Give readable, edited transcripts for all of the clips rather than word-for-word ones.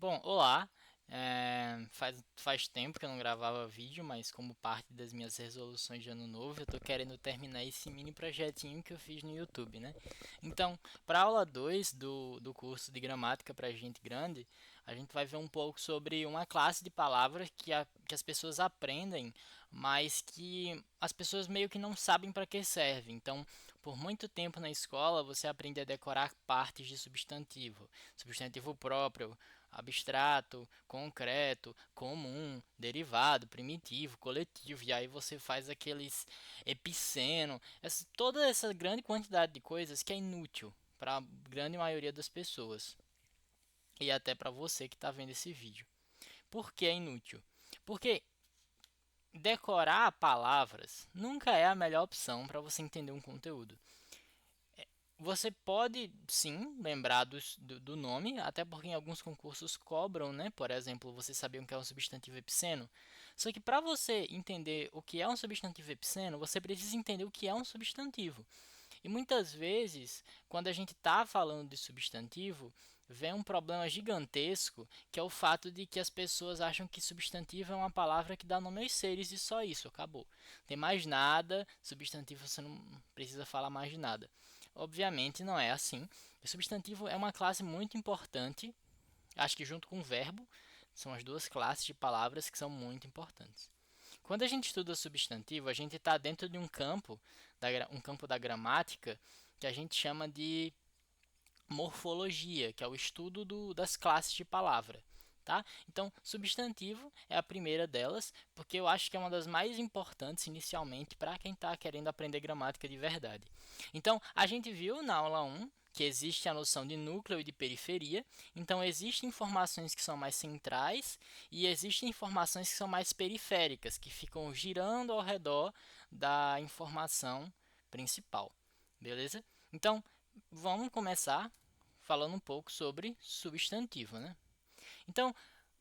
Bom, olá. Faz tempo que eu não gravava vídeo, mas como parte das minhas resoluções de ano novo, eu tô querendo terminar esse mini projetinho que eu fiz no YouTube, né? Então, para a aula 2 do curso de gramática para gente grande, a gente vai ver um pouco sobre uma classe de palavras que as pessoas aprendem, mas que as pessoas meio que não sabem para que serve. Então, por muito tempo na escola, você aprende a decorar partes de substantivo, substantivo próprio, abstrato, concreto, comum, derivado, primitivo, coletivo, e aí você faz aqueles epiceno, toda essa grande quantidade de coisas que é inútil para a grande maioria das pessoas e até para você que está vendo esse vídeo. Por que é inútil? Porque decorar palavras nunca é a melhor opção para você entender um conteúdo. Você pode sim lembrar do nome, até porque em alguns concursos cobram, né? Por exemplo, você saber o que é um substantivo epiceno. Só que para você entender o que é um substantivo epiceno, você precisa entender o que é um substantivo. E muitas vezes, quando a gente está falando de substantivo, vem um problema gigantesco, que é o fato de que as pessoas acham que substantivo é uma palavra que dá nome aos seres e só isso, acabou. Não tem mais nada, substantivo você não precisa falar mais de nada. Obviamente não é assim. O substantivo é uma classe muito importante, acho que junto com o verbo, são as duas classes de palavras que são muito importantes. Quando a gente estuda substantivo, a gente está dentro de um campo da gramática, que a gente chama de morfologia, que é o estudo das classes de palavra. Tá? Então, substantivo é a primeira delas, porque eu acho que é uma das mais importantes inicialmente para quem está querendo aprender gramática de verdade. Então, a gente viu na aula 1 que existe a noção de núcleo e de periferia. Então, existem informações que são mais centrais e existem informações que são mais periféricas, que ficam girando ao redor da informação principal. Beleza? Então, vamos começar falando um pouco sobre substantivo, né? Então,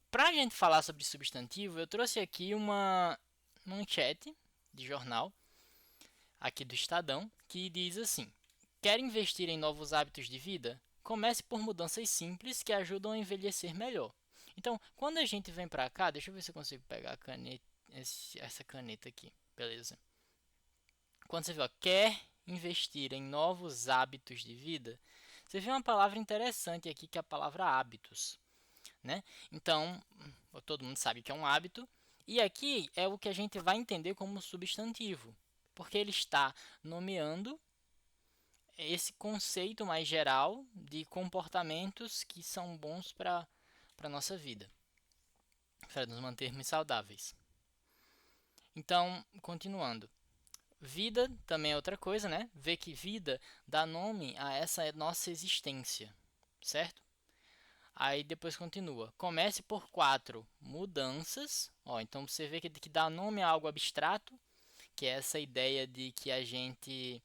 para a gente falar sobre substantivo, eu trouxe aqui uma manchete de jornal aqui do Estadão que diz assim: quer investir em novos hábitos de vida? Comece por mudanças simples que ajudam a envelhecer melhor. Então, quando a gente vem para cá, deixa eu ver se eu consigo pegar a caneta, essa caneta aqui, beleza? Quando você vê, ó, quer investir em novos hábitos de vida, você vê uma palavra interessante aqui que é a palavra hábitos, né? Então, todo mundo sabe que é um hábito, e aqui é o que a gente vai entender como substantivo, porque ele está nomeando esse conceito mais geral de comportamentos que são bons para a nossa vida, para nos mantermos saudáveis. Então, continuando. Vida também é outra coisa, né? Ver que vida dá nome a essa nossa existência, certo? Aí depois continua. Comece por quatro mudanças. Ó, então você vê que dá nome a algo abstrato, que é essa ideia de que a gente,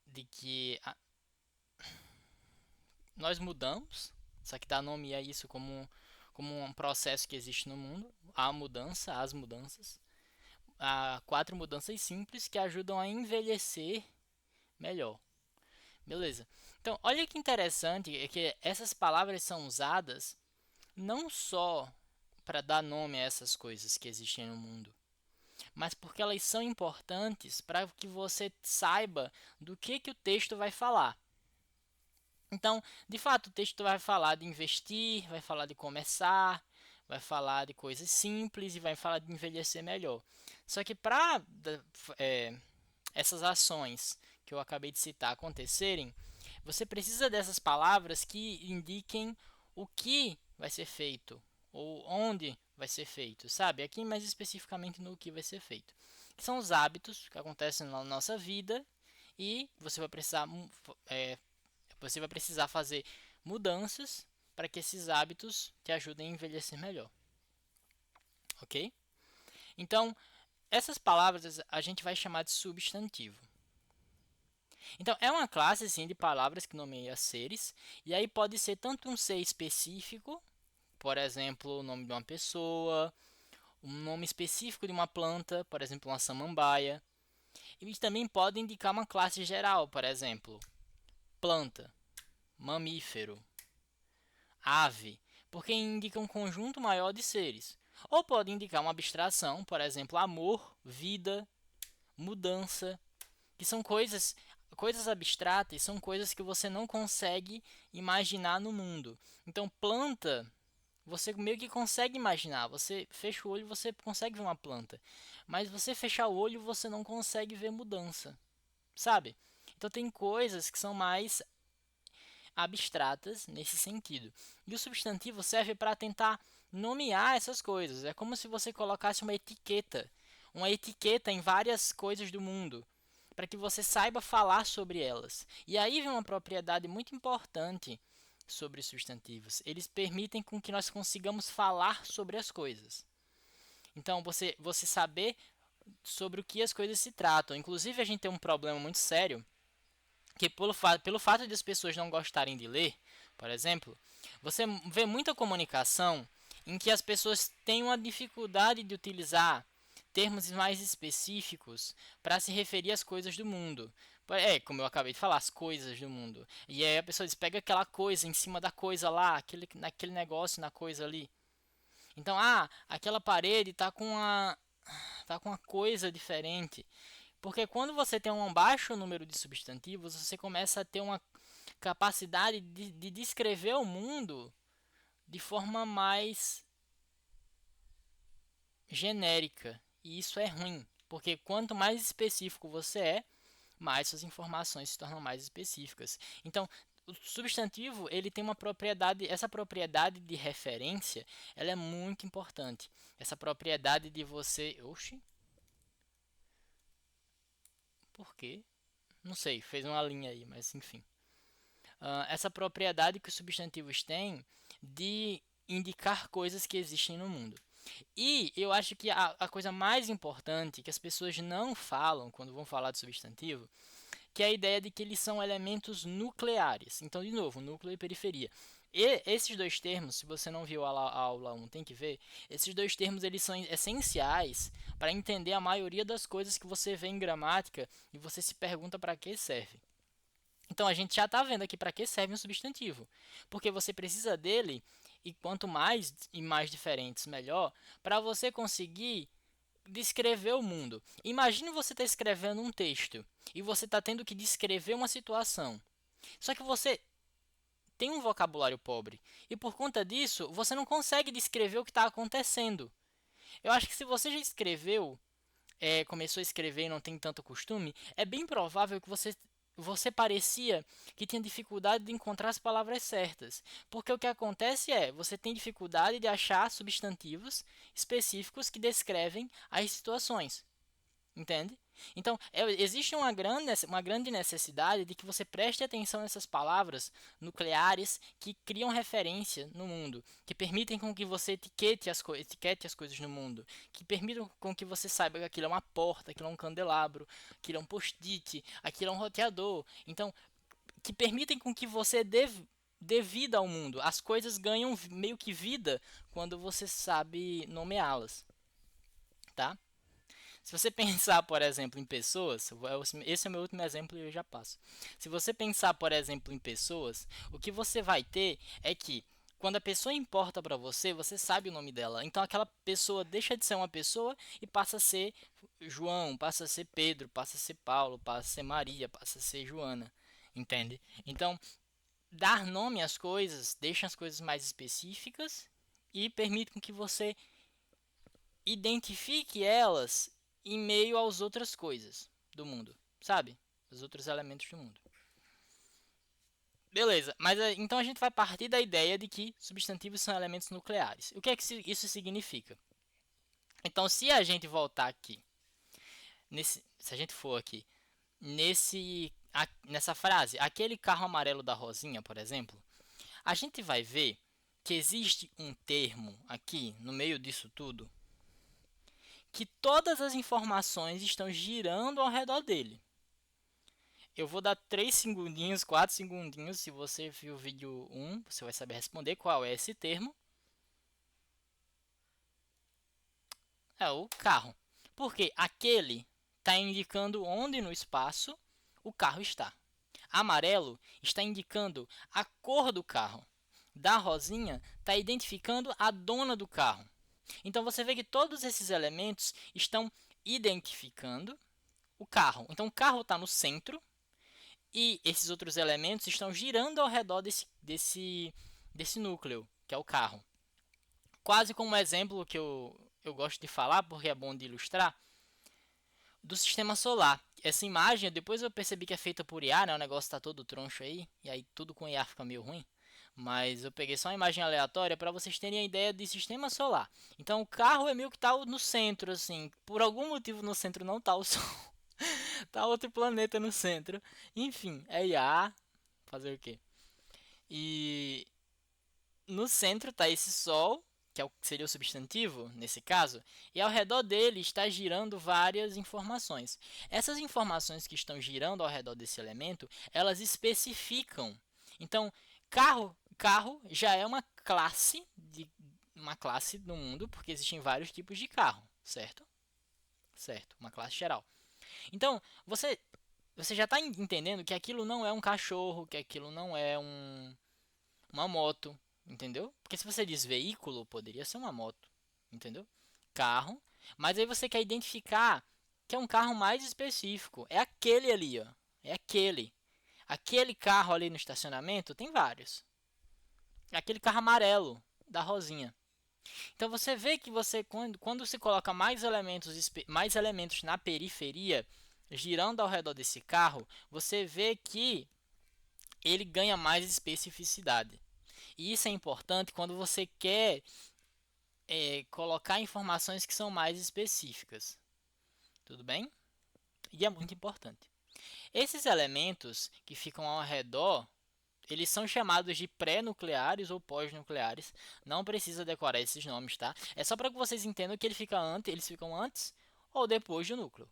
de que nós mudamos, só que dá nome a isso como um processo que existe no mundo. Há mudança, as mudanças. Há quatro mudanças simples que ajudam a envelhecer melhor. Beleza. Então, olha que interessante é que essas palavras são usadas não só para dar nome a essas coisas que existem no mundo, mas porque elas são importantes para que você saiba do que o texto vai falar. Então, de fato, o texto vai falar de investir, vai falar de começar, vai falar de coisas simples e vai falar de envelhecer melhor. Só que para essas ações que eu acabei de citar acontecerem, você precisa dessas palavras que indiquem o que vai ser feito ou onde vai ser feito, sabe? Aqui mais especificamente no que vai ser feito. Que são os hábitos que acontecem na nossa vida e você vai precisar fazer mudanças para que esses hábitos te ajudem a envelhecer melhor, ok? Então, essas palavras a gente vai chamar de substantivo. Então, é uma classe sim, de palavras que nomeia seres, e aí pode ser tanto um ser específico, por exemplo, o nome de uma pessoa, um nome específico de uma planta, por exemplo, uma samambaia, e também pode indicar uma classe geral, por exemplo, planta, mamífero, ave. porque indica um conjunto maior de seres. Ou pode indicar uma abstração, por exemplo, amor, vida, mudança, que são coisas abstratas, são coisas que você não consegue imaginar no mundo. Então, planta, você meio que consegue imaginar. Você fecha o olho, você consegue ver uma planta. Mas você fechar o olho, você não consegue ver mudança, sabe? Então tem coisas que são mais abstratas nesse sentido. E o substantivo serve para tentar nomear essas coisas. É como se você colocasse uma etiqueta em várias coisas do mundo, para que você saiba falar sobre elas. E aí vem uma propriedade muito importante sobre os substantivos. Eles permitem com que nós consigamos falar sobre as coisas. Então, você saber sobre o que as coisas se tratam. Inclusive, a gente tem um problema muito sério, que pelo fato de as pessoas não gostarem de ler, por exemplo, você vê muita comunicação em que as pessoas têm uma dificuldade de utilizar termos mais específicos para se referir às coisas do mundo. É, como eu acabei de falar, as coisas do mundo. E aí a pessoa diz, pega aquela coisa em cima da coisa lá, naquele negócio na coisa ali. Então, aquela parede tá com uma coisa diferente. Porque quando você tem um baixo número de substantivos, você começa a ter uma capacidade de descrever o mundo de forma mais genérica. E isso é ruim, porque quanto mais específico você é, mais suas informações se tornam mais específicas. Então, o substantivo ele tem uma propriedade, essa propriedade de referência, ela é muito importante. Essa propriedade de você, oxi, por quê? Não sei, fez uma linha aí, mas enfim. Essa propriedade que os substantivos têm de indicar coisas que existem no mundo. E eu acho que a coisa mais importante que as pessoas não falam quando vão falar de substantivo, que é a ideia de que eles são elementos nucleares. Então, de novo, núcleo e periferia. E esses dois termos, se você não viu a aula 1, tem que ver. Esses dois termos eles são essenciais para entender a maioria das coisas que você vê em gramática e você se pergunta para que serve. Então a gente já está vendo aqui para que serve um substantivo, porque você precisa dele e quanto mais e mais diferentes melhor para você conseguir descrever o mundo. Imagine você estar escrevendo um texto e você está tendo que descrever uma situação. Só que você tem um vocabulário pobre e por conta disso você não consegue descrever o que está acontecendo. Eu acho que se você já escreveu, começou a escrever e não tem tanto costume, é bem provável que você parecia que tinha dificuldade de encontrar as palavras certas. Porque o que acontece é, você tem dificuldade de achar substantivos específicos que descrevem as situações. Entende? Então, existe uma grande necessidade de que você preste atenção nessas palavras nucleares que criam referência no mundo, que permitem com que você etiquete as coisas no mundo, que permitam com que você saiba que aquilo é uma porta, aquilo é um candelabro, aquilo é um post-it, aquilo é um roteador. Então, que permitem com que você dê vida ao mundo. As coisas ganham meio que vida quando você sabe nomeá-las, tá? Se você pensar, por exemplo, em pessoas, esse é o meu último exemplo e eu já passo. Se você pensar, por exemplo, em pessoas, o que você vai ter é que quando a pessoa importa para você, você sabe o nome dela. Então aquela pessoa deixa de ser uma pessoa e passa a ser João, passa a ser Pedro, passa a ser Paulo, passa a ser Maria, passa a ser Joana. Entende? Então, dar nome às coisas deixa as coisas mais específicas e permite com que você identifique elas em meio às outras coisas do mundo, sabe? Os outros elementos do mundo. Beleza, mas então a gente vai partir da ideia de que substantivos são elementos nucleares. O que é que isso significa? Então, se a gente voltar aqui, se a gente for aqui, nessa frase, aquele carro amarelo da Rosinha, por exemplo, a gente vai ver que existe um termo aqui no meio disso tudo que todas as informações estão girando ao redor dele. Eu vou dar 3 segundinhos, 4 segundinhos. Se você viu o vídeo 1, você vai saber responder qual é esse termo. É o carro. Porque aquele está indicando onde no espaço o carro está. Amarelo está indicando a cor do carro. da rosinha está identificando a dona do carro. Então você vê que todos esses elementos estão identificando o carro. Então o carro está no centro e esses outros elementos estão girando ao redor desse núcleo, que é o carro. Quase como um exemplo que eu gosto de falar, porque é bom de ilustrar, do sistema solar. Essa imagem, depois eu percebi que é feita por IA, né? O negócio está todo troncho aí, e aí tudo com IA fica meio ruim. Mas eu peguei só uma imagem aleatória para vocês terem a ideia de sistema solar. Então o carro é meio que está no centro, assim. Por algum motivo no centro não está o Sol. Tá outro planeta no centro. Enfim, é IA. Fazer o quê? E no centro está esse Sol, que seria o substantivo nesse caso, e ao redor dele está girando várias informações. Essas informações que estão girando ao redor desse elemento, elas especificam. Então, carro já é uma classe no mundo, porque existem vários tipos de carro, certo? Certo, uma classe geral. Então, você já está entendendo que aquilo não é um cachorro, que aquilo não é uma moto, entendeu? Porque se você diz veículo, poderia ser uma moto, entendeu? Carro, mas aí você quer identificar que é um carro mais específico. É aquele ali, ó. É aquele. Aquele carro ali no estacionamento tem vários. É aquele carro amarelo da rosinha. Então você vê que quando se coloca mais elementos na periferia, girando ao redor desse carro, você vê que ele ganha mais especificidade. E isso é importante quando você quer colocar informações que são mais específicas. Tudo bem? E é muito importante. Esses elementos que ficam ao redor, eles são chamados de pré-nucleares ou pós-nucleares. Não precisa decorar esses nomes, tá? É só para que vocês entendam que eles ficam antes ou depois do núcleo.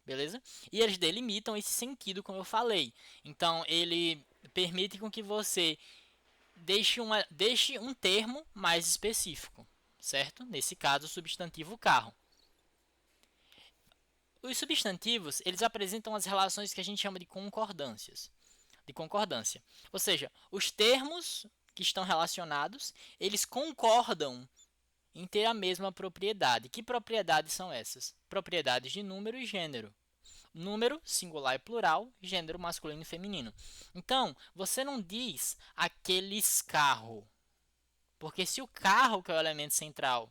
Beleza? E eles delimitam esse sentido, como eu falei. Então, ele permite com que você deixe um termo mais específico, certo? Nesse caso, o substantivo carro. Os substantivos, eles apresentam as relações que a gente chama de concordâncias. De concordância. Ou seja, os termos que estão relacionados, eles concordam em ter a mesma propriedade. Que propriedades são essas? Propriedades de número e gênero. Número, singular e plural, gênero masculino e feminino. Então, você não diz aqueles carro, porque se o carro, que é o elemento central,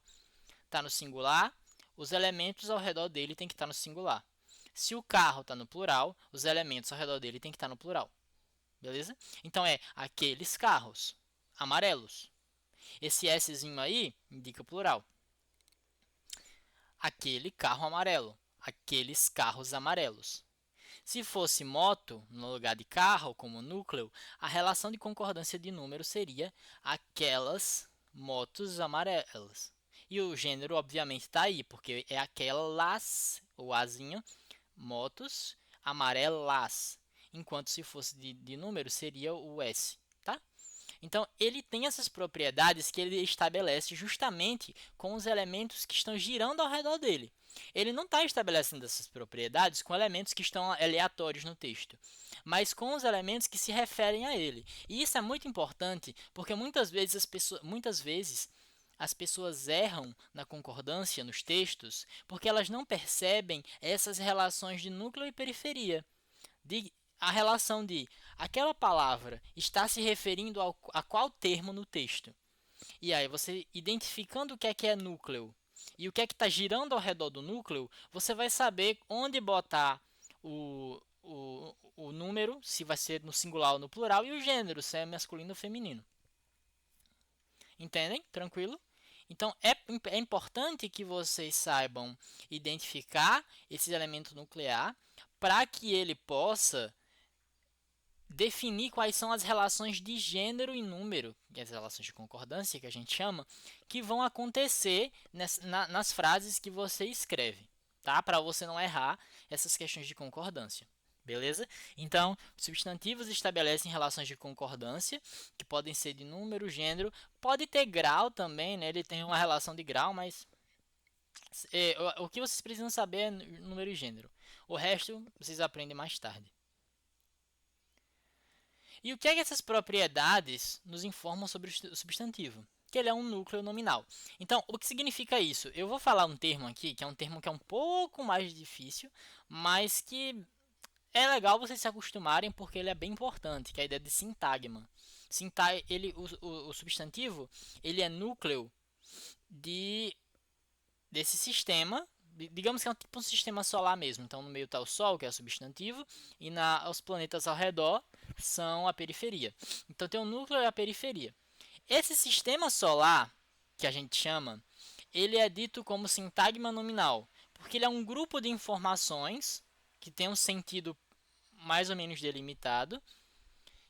está no singular, os elementos ao redor dele tem que estar no singular. Se o carro está no plural, os elementos ao redor dele tem que estar no plural. Beleza? Então é aqueles carros amarelos. Esse Szinho aí indica plural. Aquele carro amarelo. Aqueles carros amarelos. Se fosse moto, no lugar de carro, como núcleo, a relação de concordância de número seria aquelas motos amarelas. E o gênero, obviamente, está aí, porque é aquelas, o azinho, motos amarelas. Enquanto se fosse de número, seria o S, tá? Então, ele tem essas propriedades que ele estabelece justamente com os elementos que estão girando ao redor dele. Ele não está estabelecendo essas propriedades com elementos que estão aleatórios no texto, mas com os elementos que se referem a ele. E isso é muito importante porque muitas vezes as pessoas erram na concordância nos textos porque elas não percebem essas relações de núcleo e periferia. A relação de aquela palavra está se referindo a qual termo no texto. E aí, você identificando o que é núcleo e o que é que está girando ao redor do núcleo, você vai saber onde botar o número, se vai ser no singular ou no plural, e o gênero, se é masculino ou feminino. Entendem? Tranquilo? Então, é importante que vocês saibam identificar esse elemento nuclear para que ele possa definir quais são as relações de gênero e número, que é as relações de concordância que a gente chama, que vão acontecer nas frases que você escreve, tá? Para você não errar essas questões de concordância. Beleza? Então, substantivos estabelecem relações de concordância, que podem ser de número, gênero, pode ter grau também, né? Ele tem uma relação de grau, mas o que vocês precisam saber é número e gênero. O resto vocês aprendem mais tarde. E o que é que essas propriedades nos informam sobre o substantivo? Que ele é um núcleo nominal. Então, o que significa isso? Eu vou falar um termo aqui, que é um termo que é um pouco mais difícil, mas que é legal vocês se acostumarem porque ele é bem importante, que é a ideia de sintagma. O substantivo ele é núcleo desse sistema. Digamos que é tipo um sistema solar mesmo. Então, no meio está o Sol, que é o substantivo, e os planetas ao redor são a periferia. Então, tem o núcleo e a periferia. Esse sistema solar, que a gente chama, ele é dito como sintagma nominal, porque ele é um grupo de informações que tem um sentido mais ou menos delimitado,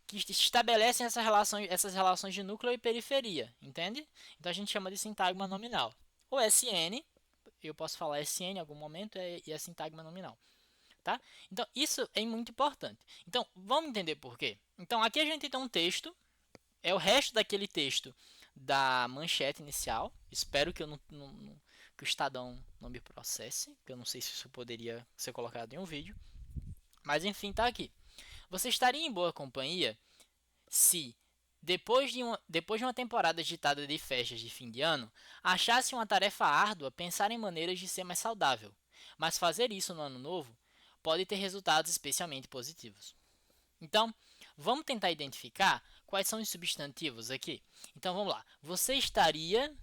que estabelecem essas relações de núcleo e periferia, entende? Então a gente chama de sintagma nominal. O SN, eu posso falar SN em algum momento, e é sintagma nominal. Tá? Então isso é muito importante. Então vamos entender por quê. Então aqui a gente tem um texto, é o resto daquele texto da manchete inicial. Espero que que o Estadão não me processe, que eu não sei se isso poderia ser colocado em um vídeo. Mas enfim, tá aqui. Você estaria em boa companhia se, depois de uma temporada agitada de festas de fim de ano, achasse uma tarefa árdua pensar em maneiras de ser mais saudável. Mas fazer isso no ano novo pode ter resultados especialmente positivos. Então, vamos tentar identificar quais são os substantivos aqui. Então, vamos lá. Você estaria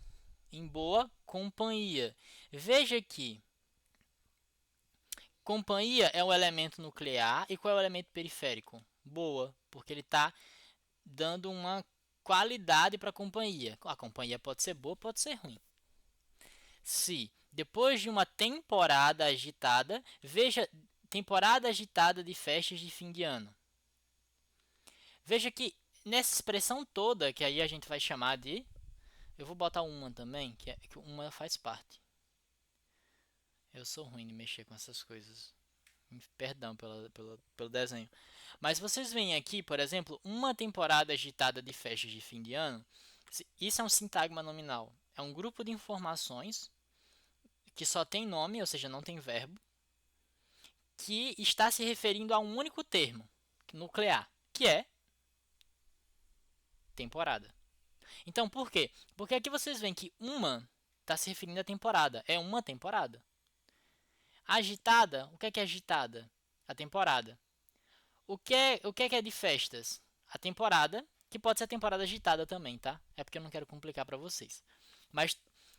em boa companhia. Veja que companhia é o elemento nuclear e qual é o elemento periférico? Boa, porque ele está dando uma qualidade para a companhia. A companhia pode ser boa, pode ser ruim. Se depois de uma temporada agitada, veja temporada agitada de festas de fim de ano. Veja que nessa expressão toda, que aí a gente vai chamar de... Eu vou botar uma também, que uma faz parte. Eu sou ruim de mexer com essas coisas. Perdão pelo desenho. Mas vocês veem aqui, por exemplo, uma temporada agitada de festas de fim de ano. Isso é um sintagma nominal. É um grupo de informações que só tem nome, ou seja, não tem verbo, que está se referindo a um único termo nuclear, que é temporada. Então, por quê? Porque aqui vocês veem que uma está se referindo à temporada. É uma temporada. Agitada, o que é agitada? A temporada. O que é de festas? A temporada, que pode ser a temporada agitada também, tá? É porque eu não quero complicar para vocês. Mas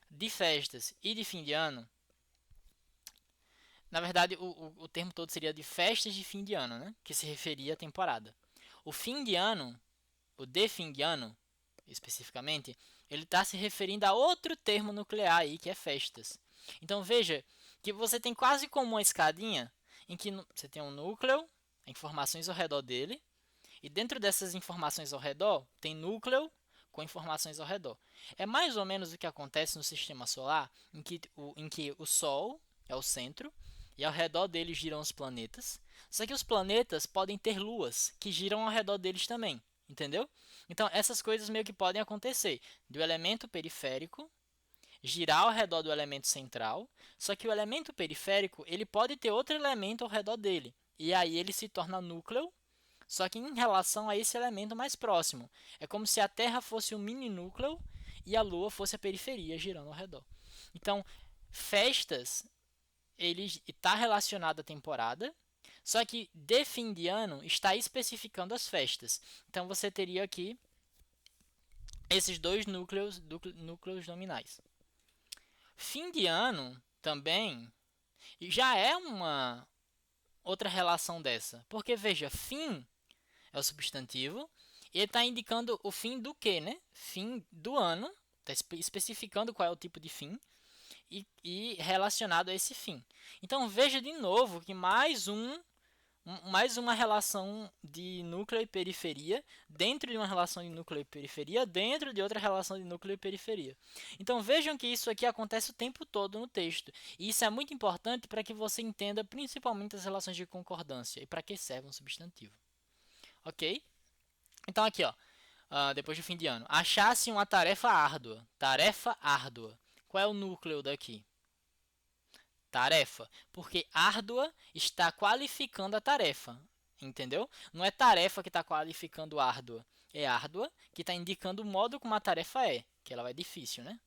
de festas e de fim de ano, na verdade o termo todo seria de festas de fim de ano, né? Que se referia à temporada. O fim de ano, o de fim de ano, especificamente, ele está se referindo a outro termo nuclear aí, que é festas. Então veja que você tem quase como uma escadinha em que você tem um núcleo, informações ao redor dele, e dentro dessas informações ao redor tem núcleo com informações ao redor. É mais ou menos o que acontece no sistema solar, em que o Sol é o centro e ao redor dele giram os planetas. Só que os planetas podem ter luas que giram ao redor deles também, entendeu? Então essas coisas meio que podem acontecer do elemento periférico girar ao redor do elemento central, só que o elemento periférico ele pode ter outro elemento ao redor dele, e aí ele se torna núcleo, só que em relação a esse elemento mais próximo. É como se a Terra fosse um mini núcleo e a Lua fosse a periferia girando ao redor. Então, festas ele está relacionado à temporada, só que de fim de ano está especificando as festas. Então você teria aqui esses dois núcleos nominais. Fim de ano também já é uma outra relação dessa. Porque veja, fim é o substantivo e ele está indicando o fim do que, né? Fim do ano, está especificando qual é o tipo de fim e relacionado a esse fim. Então veja de novo que mais uma relação de núcleo e periferia dentro de uma relação de núcleo e periferia dentro de outra relação de núcleo e periferia. Então vejam que isso aqui acontece o tempo todo no texto. E isso é muito importante para que você entenda principalmente as relações de concordância e para que serve um substantivo. Ok? Então aqui, ó, depois do fim de ano. Achasse uma tarefa árdua. Tarefa árdua. Qual é o núcleo daqui? Tarefa, porque árdua está qualificando a tarefa. entendeu? Não é tarefa que está qualificando árdua, é árdua que está indicando o modo como a tarefa é, que ela é difícil, né?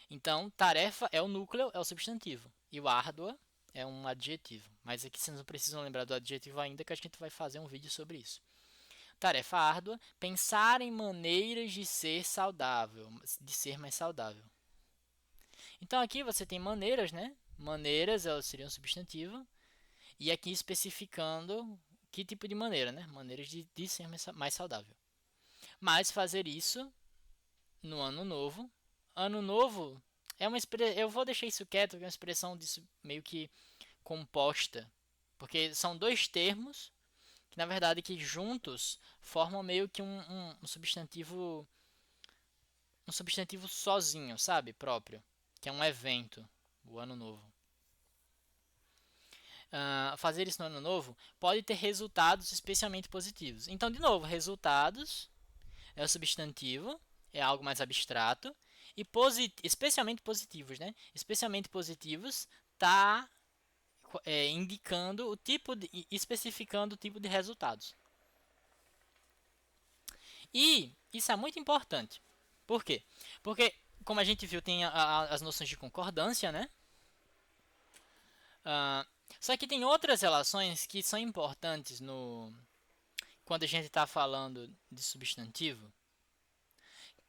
Então, tarefa é o núcleo, é o substantivo, e o árdua é um adjetivo. Mas aqui vocês não precisam lembrar do adjetivo ainda, que a gente vai fazer um vídeo sobre isso. Tarefa árdua, pensar em maneiras de ser saudável, de ser mais saudável. Então aqui você tem maneiras, né? Maneiras, elas seriam substantivo, e aqui especificando que tipo de maneira, né? Maneiras de ser mais saudável. Mas fazer isso no ano novo. Ano novo é uma expressão. Eu vou deixar isso quieto, que é uma expressão disso meio que composta. Porque são dois termos que, na verdade, que juntos formam meio que um substantivo. Um substantivo sozinho, sabe? Próprio. Que é um evento. O ano novo. Fazer isso no ano novo pode ter resultados especialmente positivos. Então, de novo, resultados é o substantivo, é algo mais abstrato, e especialmente positivos, né? Especialmente positivos está indicando o tipo especificando o tipo de resultados. E isso é muito importante. Por quê? Porque, como a gente viu, tem as noções de concordância, né? Só que tem outras relações que são importantes quando a gente está falando de substantivo,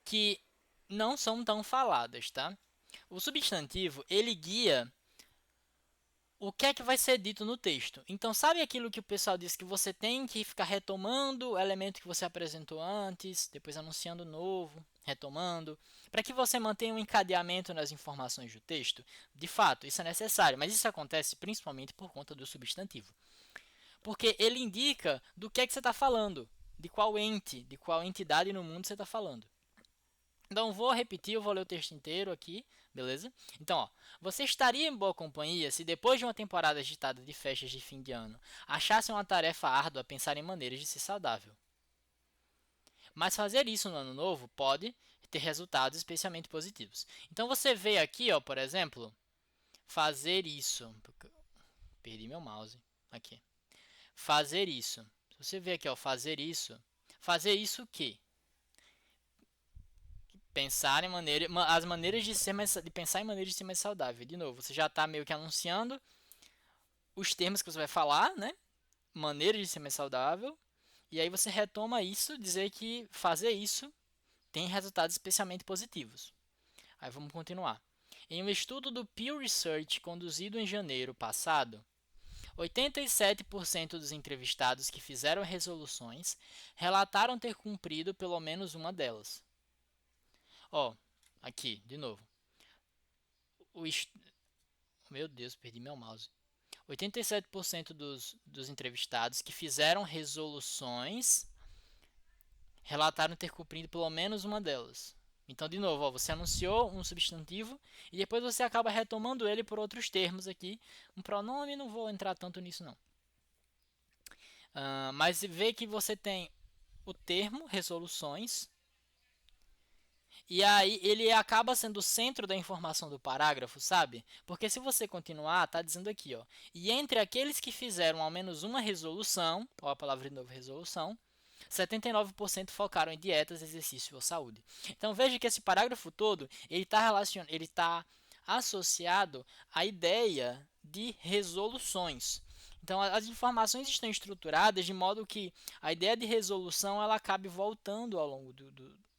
que não são tão faladas, tá? O substantivo, ele guia o que é que vai ser dito no texto. Então, sabe aquilo que o pessoal diz que você tem que ficar retomando o elemento que você apresentou antes, depois anunciando o novo, retomando, para que você mantenha um encadeamento nas informações do texto? De fato, isso é necessário, mas isso acontece principalmente por conta do substantivo. Porque ele indica do que é que você está falando, de qual ente, de qual entidade no mundo você está falando. Então, vou repetir, eu vou ler o texto inteiro aqui, beleza? Então, ó, você estaria em boa companhia se depois de uma temporada agitada de festas de fim de ano, achasse uma tarefa árdua pensar em maneiras de ser saudável. Mas fazer isso no ano novo pode ter resultados especialmente positivos. Então, você vê aqui, ó, por exemplo, fazer isso. Perdi meu mouse. Aqui. Fazer isso. Se você vê aqui, ó, fazer isso. Fazer isso o quê? Pensar em as maneiras de pensar em maneiras de ser mais saudável. De novo, você já está meio que anunciando os termos que você vai falar, né? Maneiras de ser mais saudável. E aí você retoma isso, dizer que fazer isso tem resultados especialmente positivos. Aí vamos continuar. Em um estudo do Pew Research conduzido em janeiro passado, 87% dos entrevistados que fizeram resoluções relataram ter cumprido pelo menos uma delas. Ó, aqui, de novo. Meu Deus, perdi meu mouse. 87% dos entrevistados que fizeram resoluções relataram ter cumprido pelo menos uma delas. Então, de novo, ó, você anunciou um substantivo e depois você acaba retomando ele por outros termos aqui. Um pronome, não vou entrar tanto nisso não. Mas vê que você tem o termo resoluções e aí ele acaba sendo o centro da informação do parágrafo, sabe? Porque se você continuar, tá dizendo aqui, ó. E entre aqueles que fizeram ao menos uma resolução, ó a palavra de novo, resolução, 79% focaram em dietas, exercício ou saúde. Então veja que esse parágrafo todo, ele está associado à ideia de resoluções. Então as informações estão estruturadas de modo que a ideia de resolução ela acabe voltando ao longo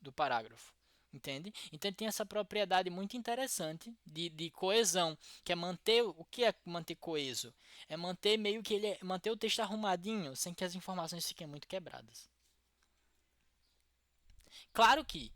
do parágrafo. Entende? Então ele tem essa propriedade muito interessante de coesão, que é manter o que é manter coeso? É manter meio que manter o texto arrumadinho, sem que as informações fiquem muito quebradas. Claro que,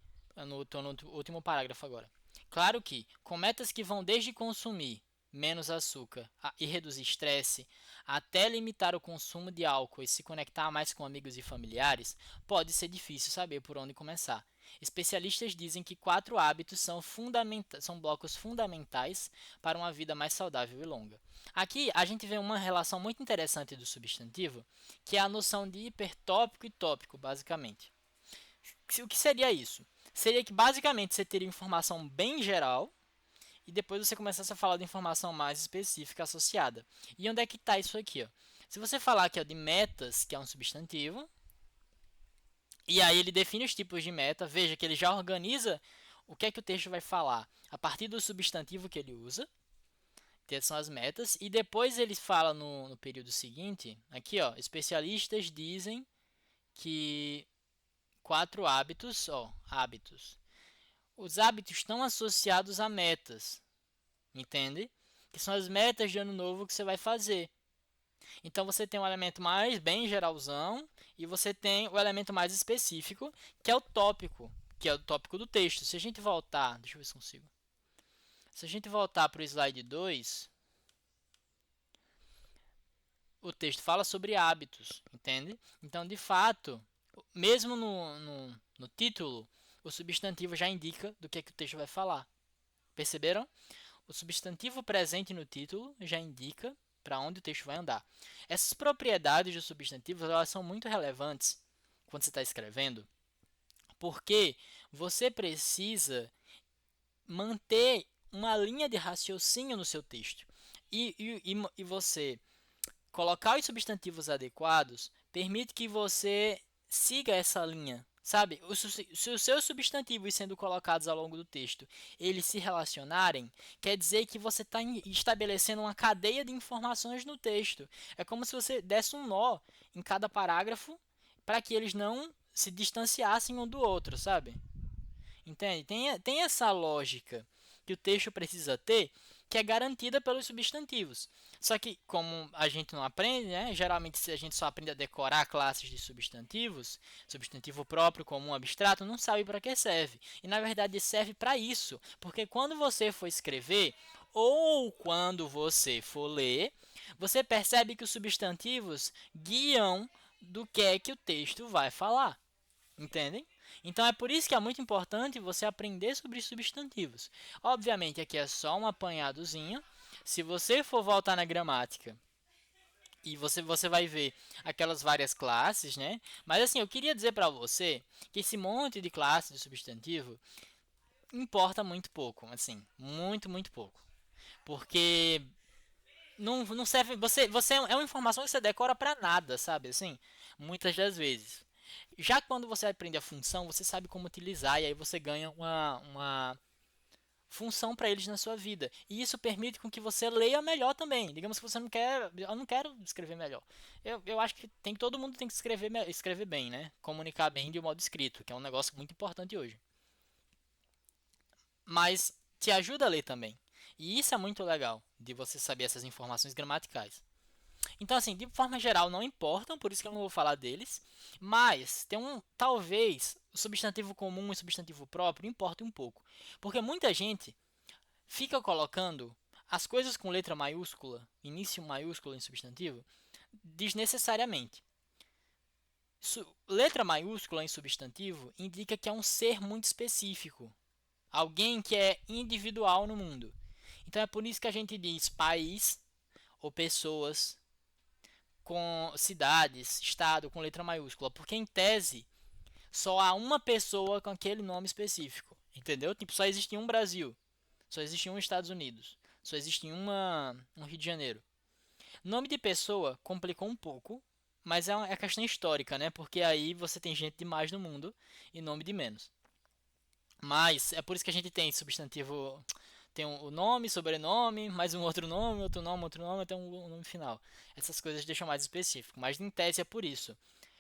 estou no último parágrafo agora. Claro que com metas que vão desde consumir menos açúcar e reduzir estresse, até limitar o consumo de álcool e se conectar mais com amigos e familiares, pode ser difícil saber por onde começar. Especialistas dizem que 4 hábitos são blocos fundamentais para uma vida mais saudável e longa. Aqui a gente vê uma relação muito interessante do substantivo, que é a noção de hipertópico e tópico, basicamente. O que seria isso? Seria que basicamente você teria informação bem geral e depois você começasse a falar de informação mais específica associada. E onde é que está isso aqui? Ó? Se você falar aqui ó, de metas, que é um substantivo, e aí ele define os tipos de meta, veja que ele já organiza o que é que o texto vai falar a partir do substantivo que ele usa, que são as metas, e depois ele fala no período seguinte, aqui ó, especialistas dizem que 4 hábitos, ó, hábitos. Os hábitos estão associados a metas, entende? Que são as metas de ano novo que você vai fazer. Então você tem um elemento mais bem geralzão e você tem o elemento mais específico, que é o tópico, que é o tópico do texto. Se a gente voltar, deixa eu ver se consigo. Se a gente voltar para o slide 2, o texto fala sobre hábitos, entende? Então, de fato, mesmo no título, o substantivo já indica do que o texto vai falar. Perceberam? O substantivo presente no título já indica para onde o texto vai andar. Essas propriedades dos substantivos elas são muito relevantes quando você está escrevendo, porque você precisa manter uma linha de raciocínio no seu texto. E você colocar os substantivos adequados permite que você siga essa linha. Sabe, se os seus substantivos sendo colocados ao longo do texto, eles se relacionarem, quer dizer que você está estabelecendo uma cadeia de informações no texto. É como se você desse um nó em cada parágrafo para que eles não se distanciassem um do outro, sabe? Entende? Tem essa lógica que o texto precisa ter, que é garantida pelos substantivos. Só que, como a gente não aprende, né? Geralmente se a gente só aprende a decorar classes de substantivos, substantivo próprio, comum, abstrato, não sabe para que serve. E na verdade serve para isso, porque quando você for escrever ou quando você for ler, você percebe que os substantivos guiam do que é que o texto vai falar. Entendem? Então é por isso que é muito importante você aprender sobre substantivos. Obviamente aqui é só um apanhadozinho. Se você for voltar na gramática e você vai ver aquelas várias classes, né? Mas assim, eu queria dizer para você que esse monte de classe de substantivo importa muito pouco, assim, muito pouco. Porque não serve, você é uma informação que você decora para nada, sabe? Assim, muitas das vezes. Já quando você aprende a função, você sabe como utilizar e aí você ganha uma função para eles na sua vida. E isso permite com que você leia melhor também. Digamos que você não quer, eu não quero escrever melhor. Eu acho que todo mundo tem que escrever bem, né? Comunicar bem de um modo escrito, que é um negócio muito importante hoje. Mas te ajuda a ler também. E isso é muito legal, de você saber essas informações gramaticais. Então, assim, de forma geral, não importam, por isso que eu não vou falar deles. Mas tem talvez o substantivo comum e o substantivo próprio importe um pouco. Porque muita gente fica colocando as coisas com letra maiúscula, início maiúsculo em substantivo, desnecessariamente. Letra maiúscula em substantivo indica que é um ser muito específico. Alguém que é individual no mundo. Então é por isso que a gente diz país ou pessoas com cidades, estado com letra maiúscula, porque em tese só há uma pessoa com aquele nome específico, entendeu? Tipo, só existe um Brasil, só existe um Estados Unidos, só existe um Rio de Janeiro. Nome de pessoa complicou um pouco, mas é questão histórica, né? Porque aí você tem gente demais no mundo e nome de menos. Mas é por isso que a gente tem substantivo, tem o nome, sobrenome, mais um outro nome, até um nome final. Essas coisas deixam mais específico, mas em tese é por isso.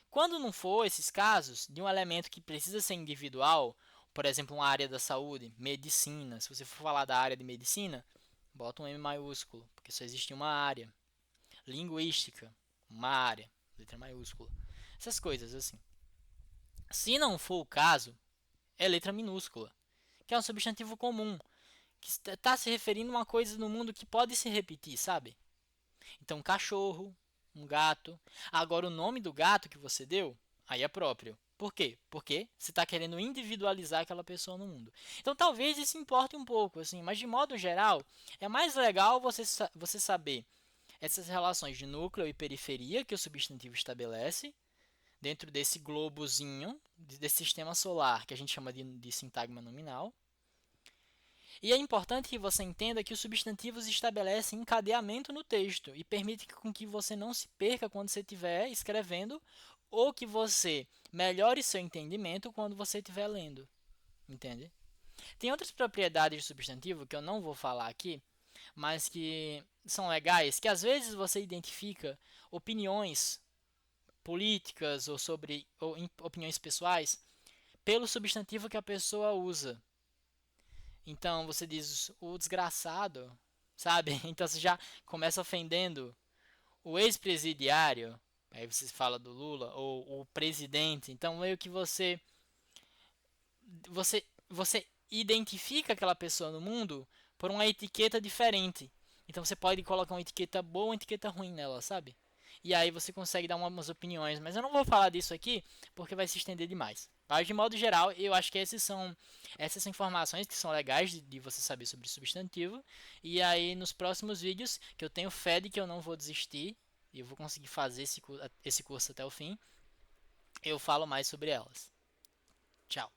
Quando não for esses casos, de um elemento que precisa ser individual, por exemplo, uma área da saúde, medicina, se você for falar da área de medicina, bota um M maiúsculo, porque só existe uma área. Linguística, uma área, letra maiúscula. Essas coisas assim. Se não for o caso, é letra minúscula, que é um substantivo comum, que está se referindo a uma coisa no mundo que pode se repetir, sabe? Então, um cachorro, um gato. Agora, o nome do gato que você deu, aí é próprio. Por quê? Porque você está querendo individualizar aquela pessoa no mundo. Então, talvez isso importe um pouco, assim, mas de modo geral, é mais legal você saber essas relações de núcleo e periferia que o substantivo estabelece dentro desse globozinho, desse sistema solar que a gente chama de sintagma nominal. E é importante que você entenda que os substantivos estabelecem encadeamento no texto e permitem com que você não se perca quando você estiver escrevendo ou que você melhore seu entendimento quando você estiver lendo, entende? Tem outras propriedades de substantivo que eu não vou falar aqui, mas que são legais, que às vezes você identifica opiniões políticas ou sobre opiniões pessoais pelo substantivo que a pessoa usa. Então você diz o desgraçado, sabe? Então você já começa ofendendo o ex-presidiário, aí você fala do Lula, ou o presidente. Então meio que você identifica aquela pessoa no mundo por uma etiqueta diferente. Então você pode colocar uma etiqueta boa ou uma etiqueta ruim nela, sabe? E aí você consegue dar umas opiniões, mas eu não vou falar disso aqui porque vai se estender demais. Mas de modo geral, eu acho que essas informações que são legais de você saber sobre substantivo. E aí nos próximos vídeos, que eu tenho fé de que eu não vou desistir, e eu vou conseguir fazer esse curso até o fim, eu falo mais sobre elas. Tchau.